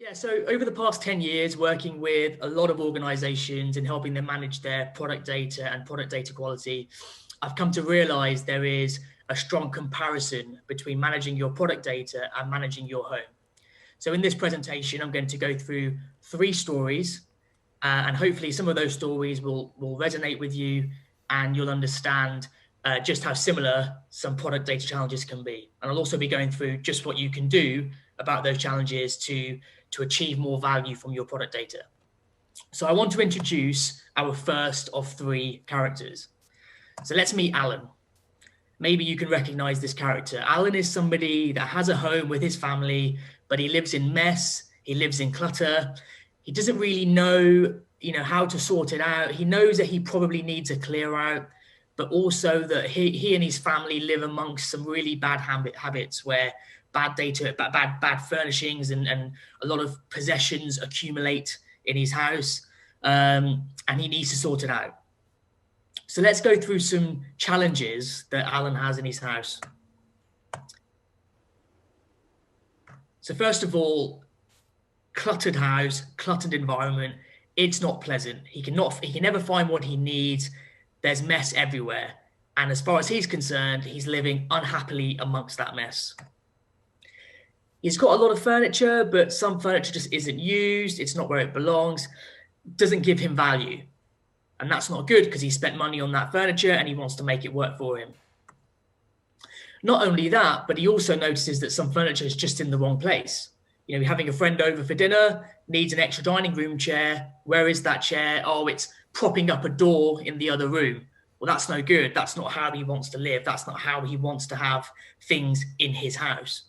Yeah, so over the past 10 years, working with a lot of organizations and helping them manage their product data and product data quality, I've come to realize there is a strong comparison between managing your product data and managing your home. So in this presentation, I'm going to go through three stories, and hopefully some of those stories will resonate with you and you'll understand just how similar some product data challenges can be. And I'll also be going through just what you can do about those challenges to achieve more value from your product data. So I want to introduce our first of three characters. So let's meet Alan. Maybe you can recognize this character. Alan is somebody that has a home with his family, but he lives in mess, he lives in clutter. He doesn't really know, how to sort it out. He knows that he probably needs a clear out, but also that he and his family live amongst some really bad habits where bad data, bad furnishings and a lot of possessions accumulate in his house, and he needs to sort it out. So let's go through some challenges that Alan has in his house. So first of all, cluttered house, cluttered environment. It's not pleasant. He can never find what he needs. There's mess everywhere. And as far as he's concerned, he's living unhappily amongst that mess. He's got a lot of furniture, but some furniture just isn't used. It's not where it belongs. Doesn't give him value. And that's not good because he spent money on that furniture and he wants to make it work for him. Not only that, but he also notices that some furniture is just in the wrong place. Having a friend over for dinner, needs an extra dining room chair. Where is that chair? Oh, it's propping up a door in the other room. Well, that's no good. That's not how he wants to live. That's not how he wants to have things in his house.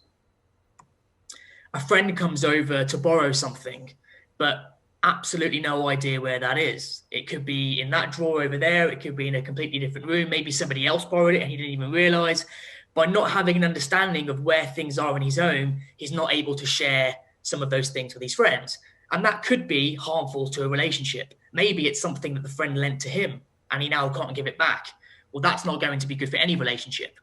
A friend comes over to borrow something, but absolutely no idea where that is. It could be in that drawer over there. It could be in a completely different room. Maybe somebody else borrowed it and he didn't even realize. By not having an understanding of where things are in his home, he's not able to share some of those things with his friends. And that could be harmful to a relationship. Maybe it's something that the friend lent to him and he now can't give it back. Well, that's not going to be good for any relationship.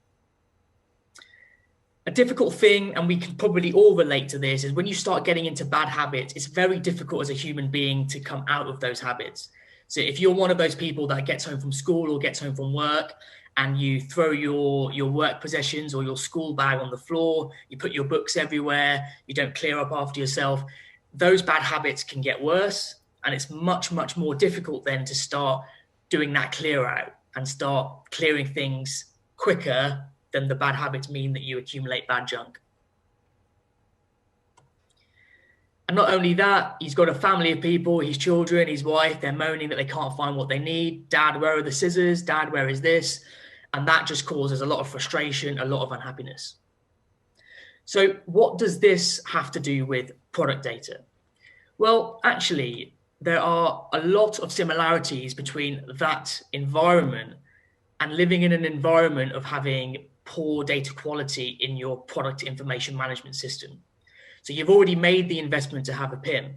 A difficult thing, and we can probably all relate to this, is when you start getting into bad habits, it's very difficult as a human being to come out of those habits. So if you're one of those people that gets home from school or gets home from work and you throw your work possessions or your school bag on the floor, you put your books everywhere, you don't clear up after yourself, those bad habits can get worse. And it's much, much more difficult then to start doing that clear out and start clearing things quicker than the bad habits mean that you accumulate bad junk. And not only that, he's got a family of people, his children, his wife, they're moaning that they can't find what they need. Dad, where are the scissors? Dad, where is this? And that just causes a lot of frustration, a lot of unhappiness. So what does this have to do with product data? Well, actually, there are a lot of similarities between that environment and living in an environment of having poor data quality in your product information management system. So you've already made the investment to have a PIM,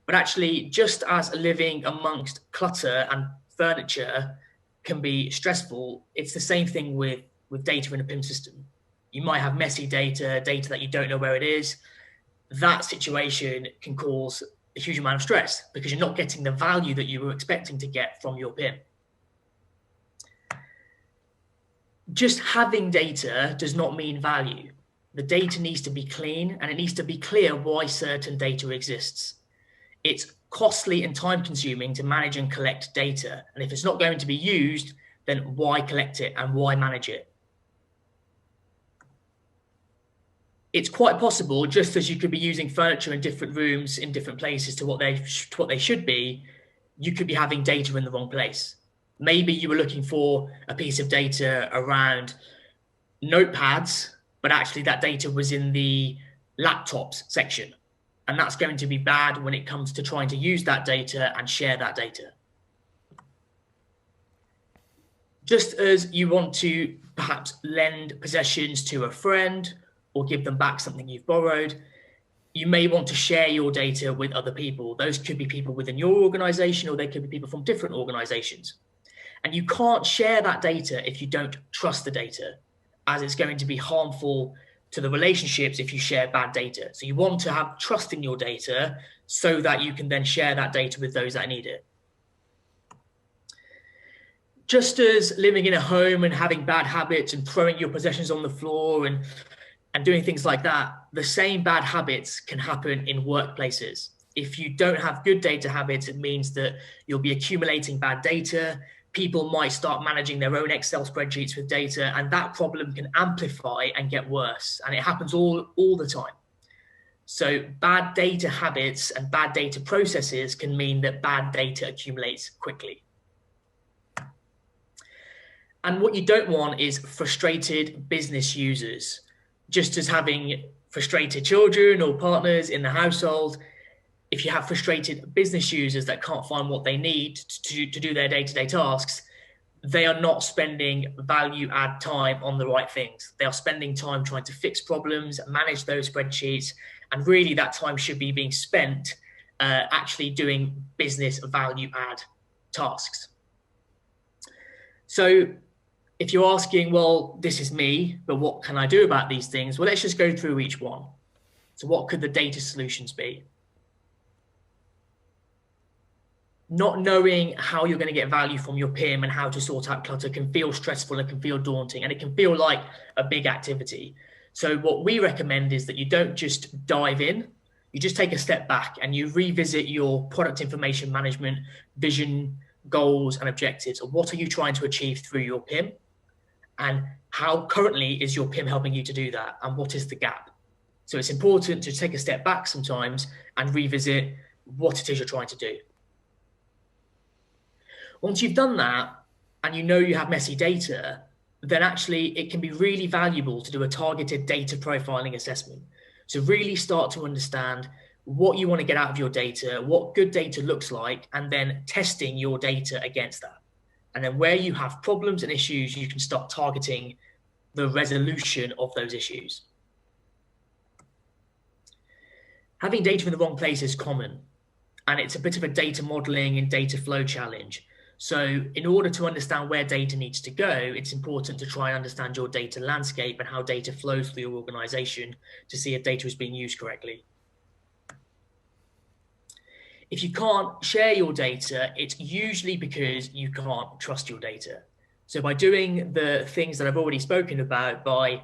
but actually just as living amongst clutter and furniture can be stressful, it's the same thing with data in a PIM system. You might have messy data that you don't know where it is. That situation can cause a huge amount of stress because you're not getting the value that you were expecting to get from your PIM. Just having data does not mean value. The data needs to be clean and it needs to be clear why certain data exists. It's costly and time consuming to manage and collect data. And if it's not going to be used, then why collect it and why manage it? It's quite possible, just as you could be using furniture in different rooms, in different places to what they should be, you could be having data in the wrong place. Maybe you were looking for a piece of data around notepads, but actually that data was in the laptops section. And that's going to be bad when it comes to trying to use that data and share that data. Just as you want to perhaps lend possessions to a friend or give them back something you've borrowed, you may want to share your data with other people. Those could be people within your organization, or they could be people from different organizations. And you can't share that data if you don't trust the data, as it's going to be harmful to the relationships if you share bad data. So you want to have trust in your data so that you can then share that data with those that need it. Just as living in a home and having bad habits and throwing your possessions on the floor and doing things like that, the same bad habits can happen in workplaces. If you don't have good data habits, it means that you'll be accumulating bad data. People might start managing their own Excel spreadsheets with data, and that problem can amplify and get worse. And it happens all the time. So bad data habits and bad data processes can mean that bad data accumulates quickly. And what you don't want is frustrated business users. Just as having frustrated children or partners in the household, if you have frustrated business users that can't find what they need to do their day-to-day tasks, they are not spending value-add time on the right things. They are spending time trying to fix problems, manage those spreadsheets, and really that time should be being spent actually doing business value-add tasks. So if you're asking, well, this is me, but what can I do about these things? Well, let's just go through each one. So what could the data solutions be? Not knowing how you're going to get value from your PIM and how to sort out clutter can feel stressful and can feel daunting, and it can feel like a big activity. So what we recommend is that you don't just dive in, you just take a step back and you revisit your product information management, vision, goals, and objectives. What are you trying to achieve through your PIM? And how currently is your PIM helping you to do that? And what is the gap? So it's important to take a step back sometimes and revisit what it is you're trying to do. Once you've done that and you know you have messy data, then actually it can be really valuable to do a targeted data profiling assessment. So really start to understand what you want to get out of your data, what good data looks like, and then testing your data against that. And then where you have problems and issues, you can start targeting the resolution of those issues. Having data in the wrong place is common, and it's a bit of a data modeling and data flow challenge. So in order to understand where data needs to go, it's important to try and understand your data landscape and how data flows through your organization to see if data is being used correctly. If you can't share your data, it's usually because you can't trust your data. So by doing the things that I've already spoken about, by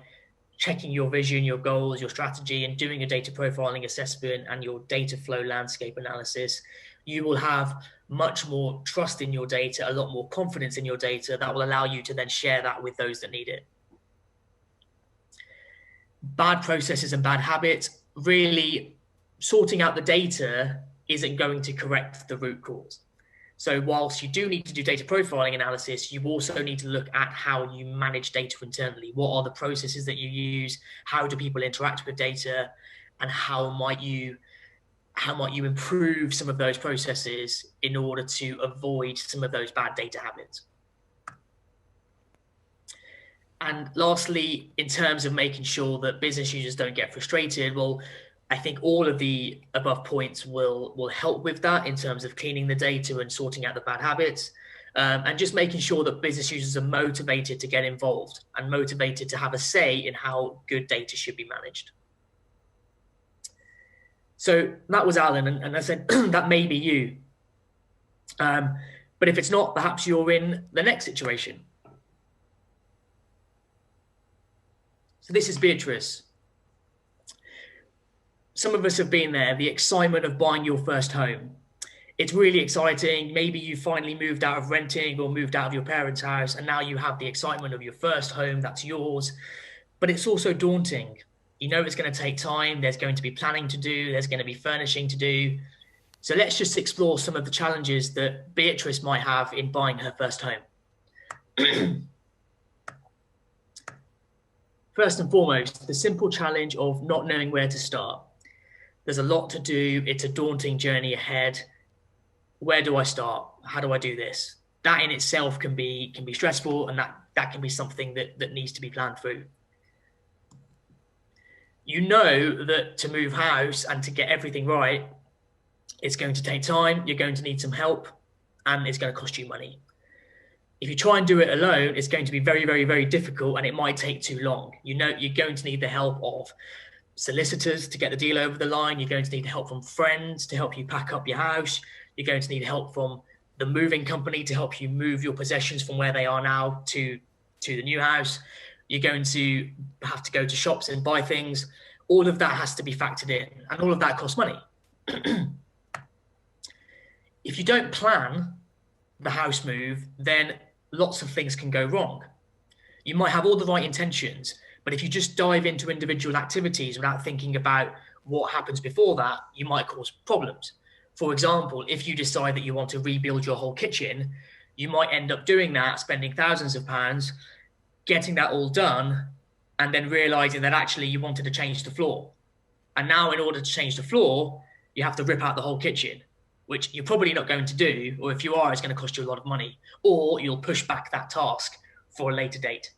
checking your vision, your goals, your strategy, and doing a data profiling assessment and your data flow landscape analysis, you will have much more trust in your data, a lot more confidence in your data that will allow you to then share that with those that need it. Bad processes and bad habits, really sorting out the data isn't going to correct the root cause. So whilst you do need to do data profiling analysis, you also need to look at how you manage data internally. What are the processes that you use? How do people interact with data? And how might you improve some of those processes in order to avoid some of those bad data habits? And lastly, in terms of making sure that business users don't get frustrated, well, I think all of the above points will help with that in terms of cleaning the data and sorting out the bad habits, and just making sure that business users are motivated to get involved and motivated to have a say in how good data should be managed. So that was Alan, and I said that may be you. But if it's not, perhaps you're in the next situation. So this is Beatrice. Some of us have been there, the excitement of buying your first home. It's really exciting. Maybe you finally moved out of renting or moved out of your parents' house, and now you have the excitement of your first home that's yours. But it's also daunting. You know it's going to take time. There's going to be planning to do. There's going to be furnishing to do. So let's just explore some of the challenges that Beatrice might have in buying her first home. First and foremost, the simple challenge of not knowing where to start. There's a lot to do. It's a daunting journey ahead. Where do I start? How do I do this? That in itself can be stressful, and that can be something that needs to be planned through. You know that to move house and to get everything right, it's going to take time. You're going to need some help, and it's going to cost you money. If you try and do it alone, it's going to be very, very, very difficult, and it might take too long. You're going to need the help of solicitors to get the deal over the line. You're going to need help from friends to help you pack up your house. You're going to need help from the moving company to help you move your possessions from where they are now to the new house. You're going to have to go to shops and buy things. All of that has to be factored in, and all of that costs money. If you don't plan the house move, then lots of things can go wrong. You might have all the right intentions, but if you just dive into individual activities without thinking about what happens before that, you might cause problems. For example, if you decide that you want to rebuild your whole kitchen, you might end up doing that, spending thousands of pounds, getting that all done, and then realizing that actually you wanted to change the floor. And now in order to change the floor, you have to rip out the whole kitchen, which you're probably not going to do, or if you are, it's going to cost you a lot of money, or you'll push back that task for a later date.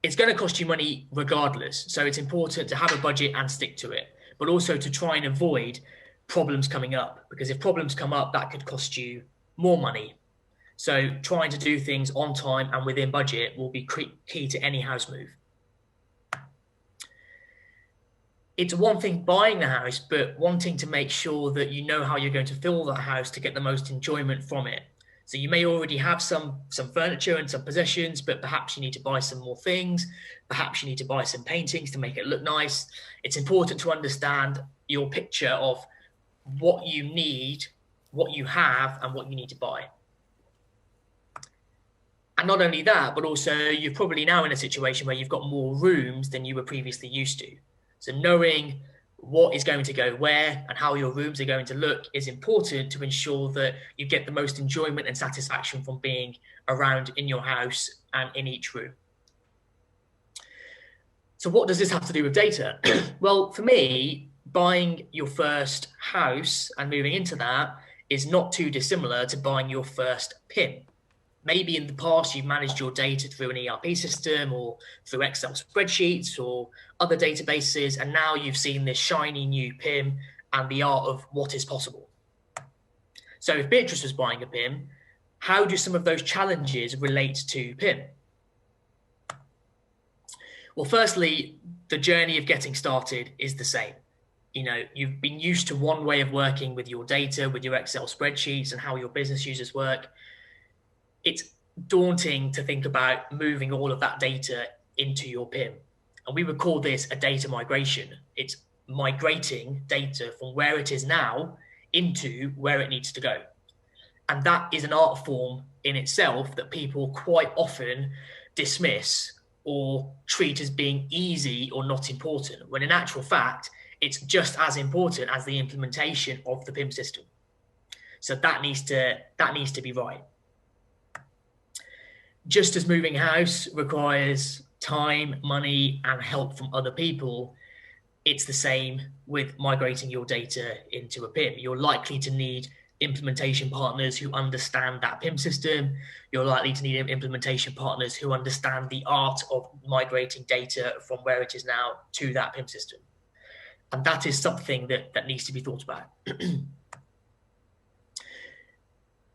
It's going to cost you money regardless, so it's important to have a budget and stick to it, but also to try and avoid problems coming up, because if problems come up, that could cost you more money. So trying to do things on time and within budget will be key to any house move. It's one thing buying the house, but wanting to make sure that you know how you're going to fill that house to get the most enjoyment from it. So you may already have some furniture and some possessions, but perhaps you need to buy some more things. Perhaps you need to buy some paintings to make it look nice. It's important to understand your picture of what you need, what you have, and what you need to buy. And not only that, but also you're probably now in a situation where you've got more rooms than you were previously used to. So knowing what is going to go where and how your rooms are going to look is important to ensure that you get the most enjoyment and satisfaction from being around in your house and in each room. So what does this have to do with data? Well, for me, buying your first house and moving into that is not too dissimilar to buying your first PIM. Maybe in the past you've managed your data through an ERP system or through Excel spreadsheets or other databases, and now you've seen this shiny new PIM and the art of what is possible. So if Beatrice was buying a PIM, how do some of those challenges relate to PIM? Well, firstly, the journey of getting started is the same. You've been used to one way of working with your data, with your Excel spreadsheets and how your business users work. It's daunting to think about moving all of that data into your PIM. And we would call this a data migration. It's migrating data from where it is now into where it needs to go. And that is an art form in itself that people quite often dismiss or treat as being easy or not important, when in actual fact, it's just as important as the implementation of the PIM system. So that needs to be right. Just as moving house requires time, money, and help from other people, it's the same with migrating your data into a PIM. You're likely to need implementation partners who understand that PIM system. You're likely to need implementation partners who understand the art of migrating data from where it is now to that PIM system. And that is something that needs to be thought about.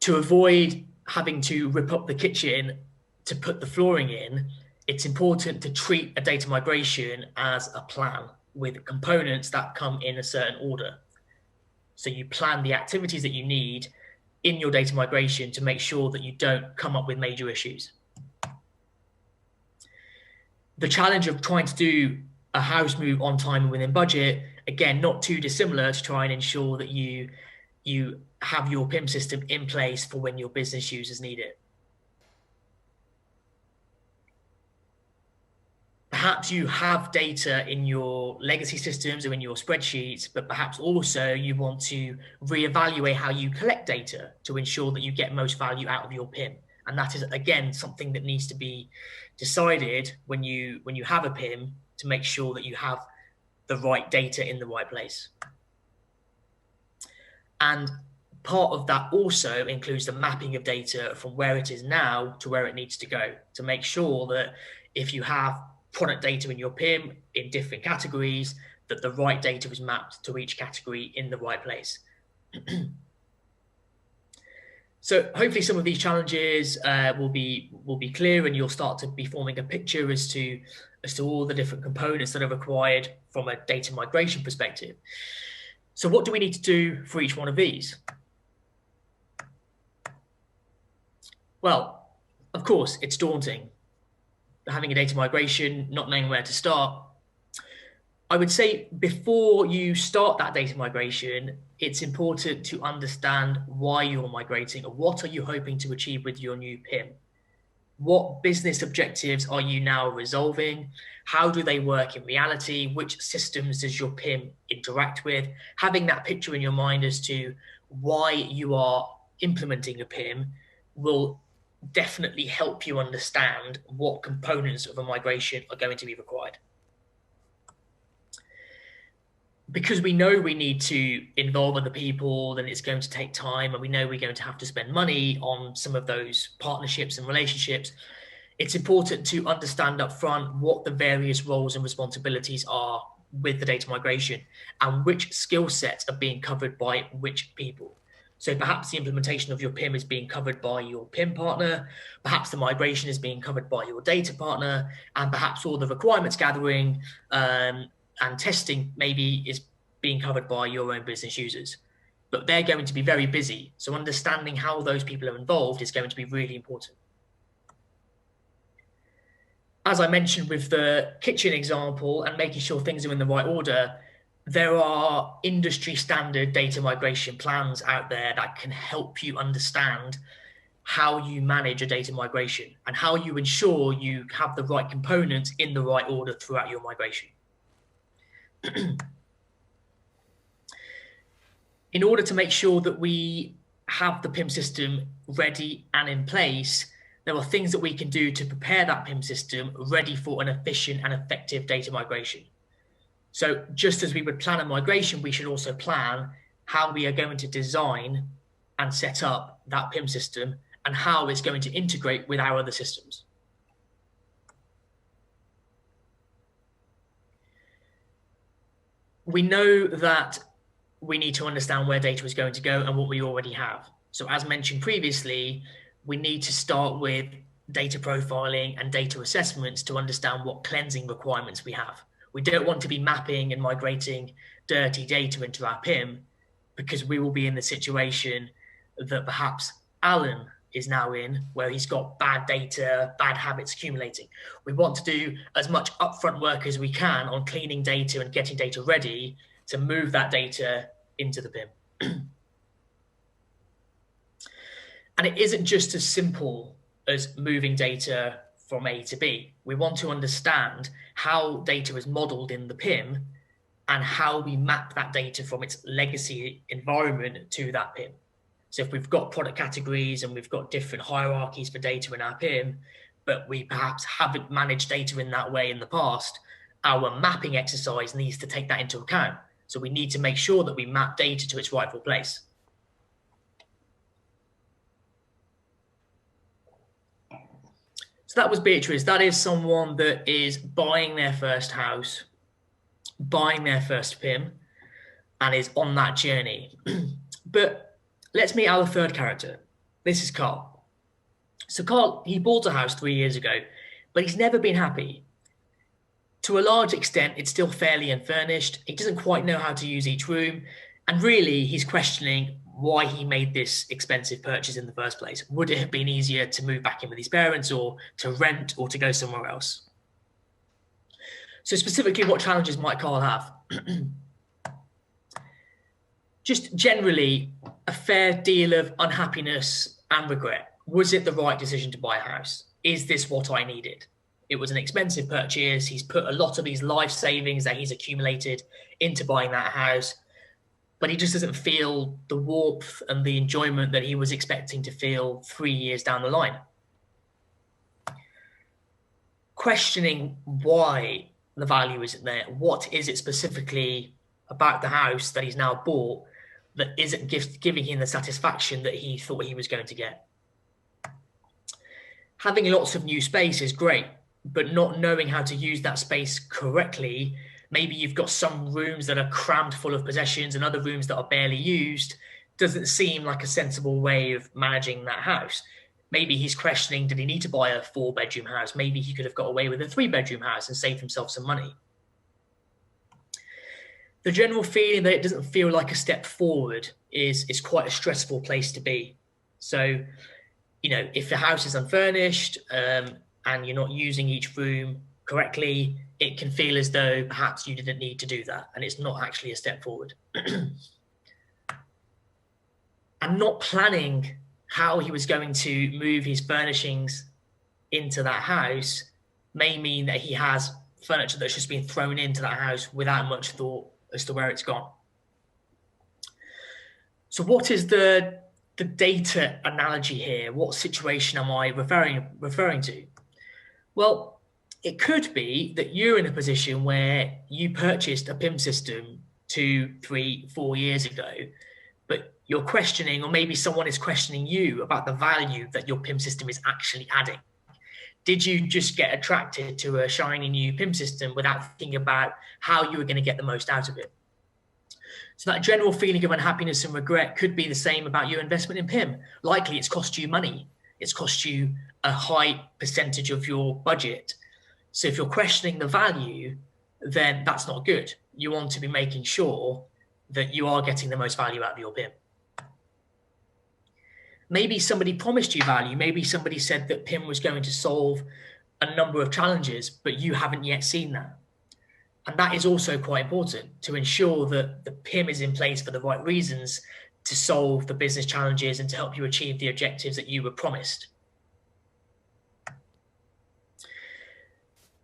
To avoid having to rip up the kitchen to put the flooring in, it's important to treat a data migration as a plan with components that come in a certain order. So you plan the activities that you need in your data migration to make sure that you don't come up with major issues. The challenge of trying to do a house move on time and within budget, again, not too dissimilar to try and ensure that you have your PIM system in place for when your business users need it. Perhaps you have data in your legacy systems or in your spreadsheets, but perhaps also you want to reevaluate how you collect data to ensure that you get most value out of your PIM. And that is, again, something that needs to be decided when you have a PIM to make sure that you have the right data in the right place. And part of that also includes the mapping of data from where it is now to where it needs to go, to make sure that if you have product data in your PIM in different categories, that the right data is mapped to each category in the right place. So hopefully some of these challenges will be clear, and you'll start to be forming a picture as to all the different components that are required from a data migration perspective. So what do we need to do for each one of these? Well, of course, it's daunting. Having a data migration, not knowing where to start. I would say before you start that data migration, it's important to understand why you're migrating and what are you hoping to achieve with your new PIM. What business objectives are you now resolving? How do they work in reality? Which systems does your PIM interact with? Having that picture in your mind as to why you are implementing a PIM will definitely help you understand what components of a migration are going to be required. Because we know we need to involve other people, then it's going to take time, and we know we're going to have to spend money on some of those partnerships and relationships. It's important to understand up front what the various roles and responsibilities are with the data migration and which skill sets are being covered by which people. So perhaps the implementation of your PIM is being covered by your PIM partner, perhaps the migration is being covered by your data partner, and perhaps all the requirements gathering and testing maybe is being covered by your own business users. But they're going to be very busy. So understanding how those people are involved is going to be really important. As I mentioned with the kitchen example and making sure things are in the right order, there are industry standard data migration plans out there that can help you understand how you manage a data migration and how you ensure you have the right components in the right order throughout your migration. In order to make sure that we have the PIM system ready and in place, there are things that we can do to prepare that PIM system ready for an efficient and effective data migration. So just as we would plan a migration, we should also plan how we are going to design and set up that PIM system and how it's going to integrate with our other systems. We know that we need to understand where data is going to go and what we already have. So as mentioned previously, we need to start with data profiling and data assessments to understand what cleansing requirements we have. We don't want to be mapping and migrating dirty data into our PIM because we will be in the situation that perhaps Alan is now in, where he's got bad data, bad habits accumulating. We want to do as much upfront work as we can on cleaning data and getting data ready to move that data into the PIM. And it isn't just as simple as moving data from A to B. We want to understand how data is modeled in the PIM and how we map that data from its legacy environment to that PIM. So if we've got product categories and we've got different hierarchies for data in our PIM, but we perhaps haven't managed data in that way in the past, our mapping exercise needs to take that into account. So we need to make sure that we map data to its rightful place. So that was Beatrice. That is someone that is buying their first house, buying their first PIM, and is on that journey. But let's meet our third character. This is Carl. So Carl, he bought a house 3 years ago, but he's never been happy. To a large extent, it's still fairly unfurnished. He doesn't quite know how to use each room. And really, he's questioning why he made this expensive purchase in the first place. Would it have been easier to move back in with his parents or to rent or to go somewhere else? So specifically, what challenges might Carl have? Just generally, a fair deal of unhappiness and regret. Was it the right decision to buy a house? Is this what I needed? It was an expensive purchase. He's put a lot of his life savings that he's accumulated into buying that house, but he just doesn't feel the warmth and the enjoyment that he was expecting to feel 3 years down the line. Questioning why the value isn't there. What is it specifically about the house that he's now bought that isn't giving him the satisfaction that he thought he was going to get? Having lots of new space is great, but not knowing how to use that space correctly. Maybe you've got some rooms that are crammed full of possessions and other rooms that are barely used. doesn't seem like a sensible way of managing that house. Maybe he's questioning, did he need to buy a 4-bedroom house? Maybe he could have got away with a 3-bedroom house and saved himself some money. The general feeling that it doesn't feel like a step forward is quite a stressful place to be. So, you know, if the house is unfurnished and you're not using each room correctly, it can feel as though perhaps you didn't need to do that, and it's not actually a step forward. And not planning how he was going to move his furnishings into that house may mean that he has furniture that's just been thrown into that house without much thought as to where it's gone. So what is the data analogy here? What situation am I referring to? Well, it could be that you're in a position where you purchased a PIM system 2, 3, 4 years ago, but you're questioning, or maybe someone is questioning you about the value that your PIM system is actually adding. Did you just get attracted to a shiny new PIM system without thinking about how you were going to get the most out of it? So that general feeling of unhappiness and regret could be the same about your investment in PIM. Likely it's cost you money. It's cost you a high percentage of your budget. So if you're questioning the value, then that's not good. You want to be making sure that you are getting the most value out of your PIM. Maybe somebody promised you value. Maybe somebody said that PIM was going to solve a number of challenges, but you haven't yet seen that. And that is also quite important, to ensure that the PIM is in place for the right reasons to solve the business challenges and to help you achieve the objectives that you were promised.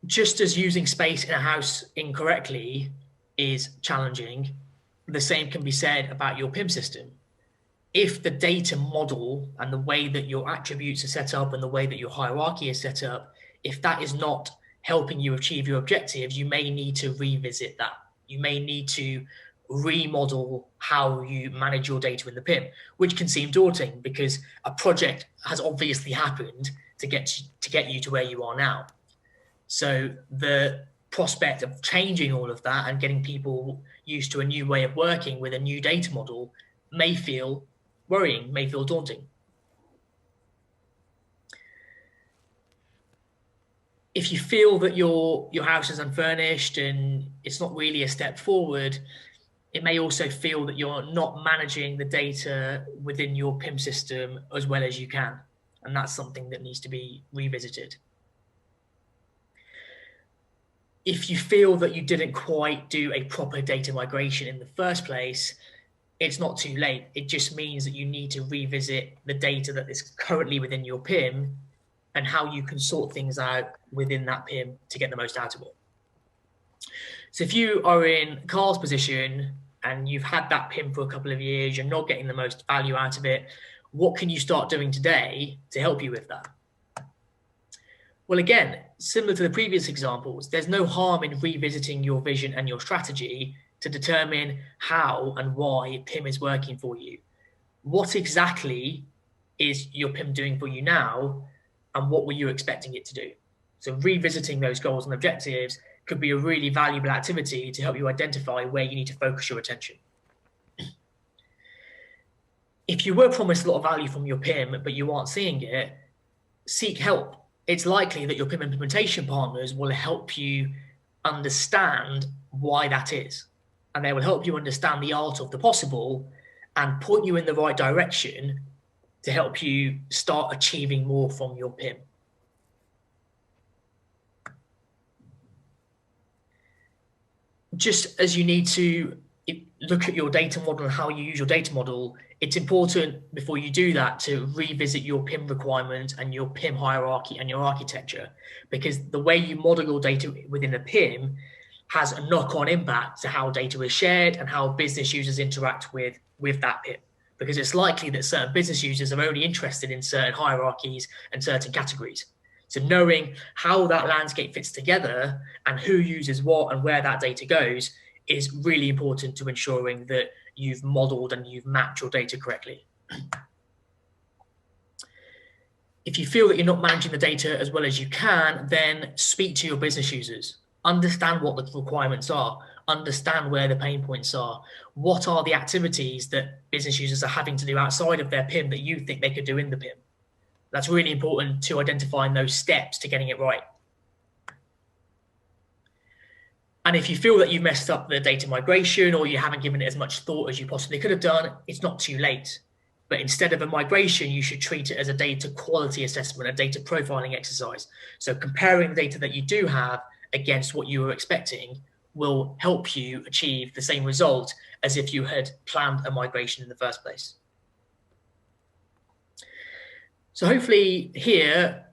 Just as using space in a house incorrectly is challenging, the same can be said about your PIM system. If the data model and the way that your attributes are set up and the way that your hierarchy is set up, if that is not helping you achieve your objectives, you may need to revisit that. You may need to remodel how you manage your data in the PIM, which can seem daunting because a project has obviously happened to get you to where you are now. So the prospect of changing all of that and getting people used to a new way of working with a new data model may feel worrying, may feel daunting. If you feel that your house is unfurnished and it's not really a step forward, it may also feel that you're not managing the data within your PIM system as well as you can. And that's something that needs to be revisited. If you feel that you didn't quite do a proper data migration in the first place, it's not too late. It just means that you need to revisit the data that is currently within your PIM and how you can sort things out within that PIM to get the most out of it. So if you are in Carl's position and you've had that PIM for a couple of years, you're not getting the most value out of it, what can you start doing today to help you with that? Well, again, similar to the previous examples, there's no harm in revisiting your vision and your strategy to determine how and why PIM is working for you. What exactly is your PIM doing for you now, and what were you expecting it to do? So revisiting those goals and objectives could be a really valuable activity to help you identify where you need to focus your attention. If you were promised a lot of value from your PIM, but you aren't seeing it, seek help. It's likely that your PIM implementation partners will help you understand why that is. And they will help you understand the art of the possible and point you in the right direction to help you start achieving more from your PIM. Just as you need to look at your data model and how you use your data model, it's important before you do that to revisit your PIM requirement and your PIM hierarchy and your architecture, because the way you model your data within a PIM has a knock-on impact to how data is shared and how business users interact with that PIM. Because it's likely that certain business users are only interested in certain hierarchies and certain categories. So knowing how that landscape fits together and who uses what and where that data goes is really important to ensuring that you've modeled and you've mapped your data correctly. If you feel that you're not managing the data as well as you can, then speak to your business users. Understand what the requirements are. understand where the pain points are. What are the activities that business users are having to do outside of their PIM that you think they could do in the PIM? That's really important to identifying those steps to getting it right. And if you feel that you've messed up the data migration or you haven't given it as much thought as you possibly could have done, it's not too late. But instead of a migration, you should treat it as a data quality assessment, a data profiling exercise. So comparing the data that you do have against what you were expecting will help you achieve the same result as if you had planned a migration in the first place. So hopefully here,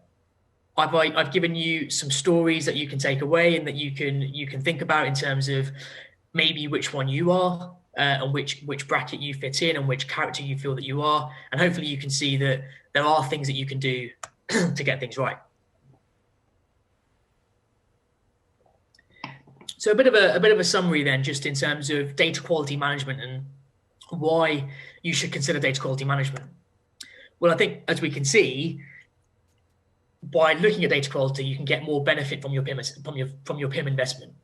I've given you some stories that you can take away and that you can think about in terms of maybe which one you are and which bracket you fit in and which character you feel that you are. And hopefully you can see that there are things that you can do to get things right. So a bit of a summary then, just in terms of data quality management and why you should consider data quality management. Well, I think as we can see, by looking at data quality, you can get more benefit from your PIM investment.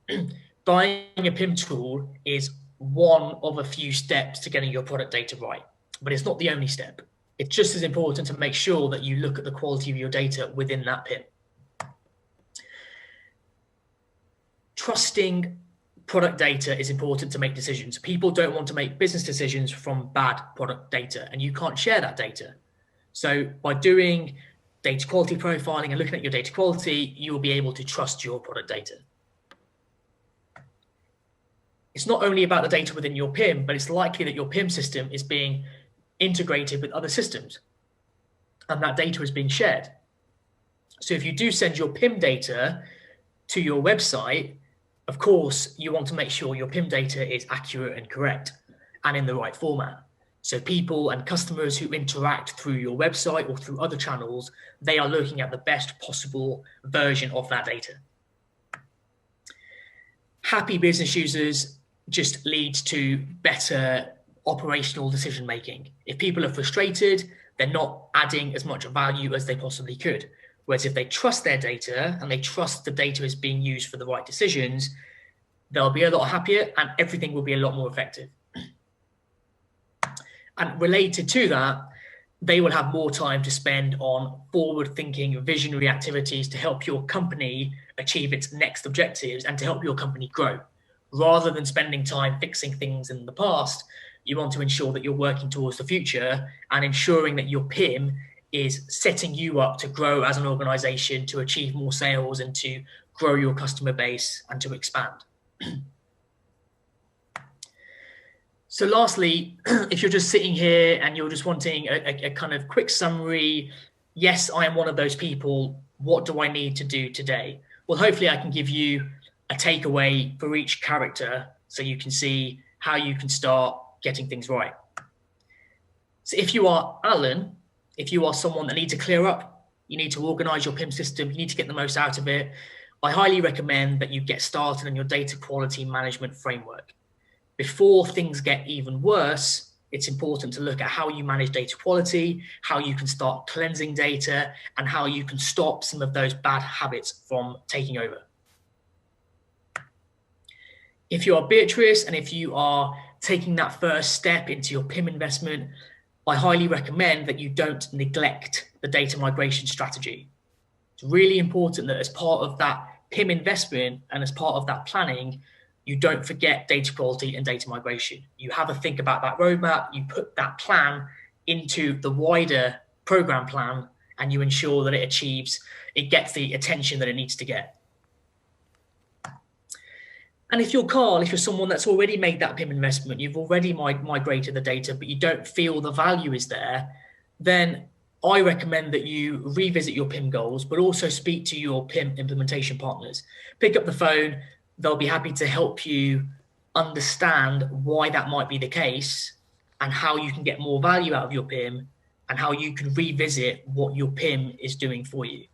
Buying a PIM tool is one of a few steps to getting your product data right, but it's not the only step. It's just as important to make sure that you look at the quality of your data within that PIM. Trusting product data is important to make decisions. People don't want to make business decisions from bad product data, and you can't share that data. So by doing data quality profiling and looking at your data quality, you will be able to trust your product data. It's not only about the data within your PIM, but it's likely that your PIM system is being integrated with other systems, and that data is being shared. So if you do send your PIM data to your website, of course, you want to make sure your PIM data is accurate and correct and in the right format. So people and customers who interact through your website or through other channels, they are looking at the best possible version of that data. Happy business users just leads to better operational decision making. If people are frustrated, they're not adding as much value as they possibly could. Whereas if they trust their data and they trust the data is being used for the right decisions, they'll be a lot happier and everything will be a lot more effective. And related to that, they will have more time to spend on forward-thinking, visionary activities to help your company achieve its next objectives and to help your company grow. Rather than spending time fixing things in the past, you want to ensure that you're working towards the future and ensuring that your PIM is setting you up to grow as an organization, to achieve more sales and to grow your customer base and to expand. So lastly, if you're just sitting here and you're just wanting a kind of quick summary, yes, I am one of those people, what do I need to do today? Well, hopefully I can give you a takeaway for each character so you can see how you can start getting things right. So if you are Alan, if you are someone that needs to clear up, you need to organize your PIM system, you need to get the most out of it, I highly recommend that you get started on your data quality management framework. Before things get even worse, it's important to look at how you manage data quality, how you can start cleansing data, and how you can stop some of those bad habits from taking over. If you are Beatrice and if you are taking that first step into your PIM investment, I highly recommend that you don't neglect the data migration strategy. It's really important that as part of that PIM investment and as part of that planning, you don't forget data quality and data migration. You have a think about that roadmap, you put that plan into the wider program plan, and you ensure that it gets the attention that it needs to get. And if you're Carl, if you're someone that's already made that PIM investment, you've already migrated the data, but you don't feel the value is there, then I recommend that you revisit your PIM goals, but also speak to your PIM implementation partners. Pick up the phone. They'll be happy to help you understand why that might be the case and how you can get more value out of your PIM and how you can revisit what your PIM is doing for you.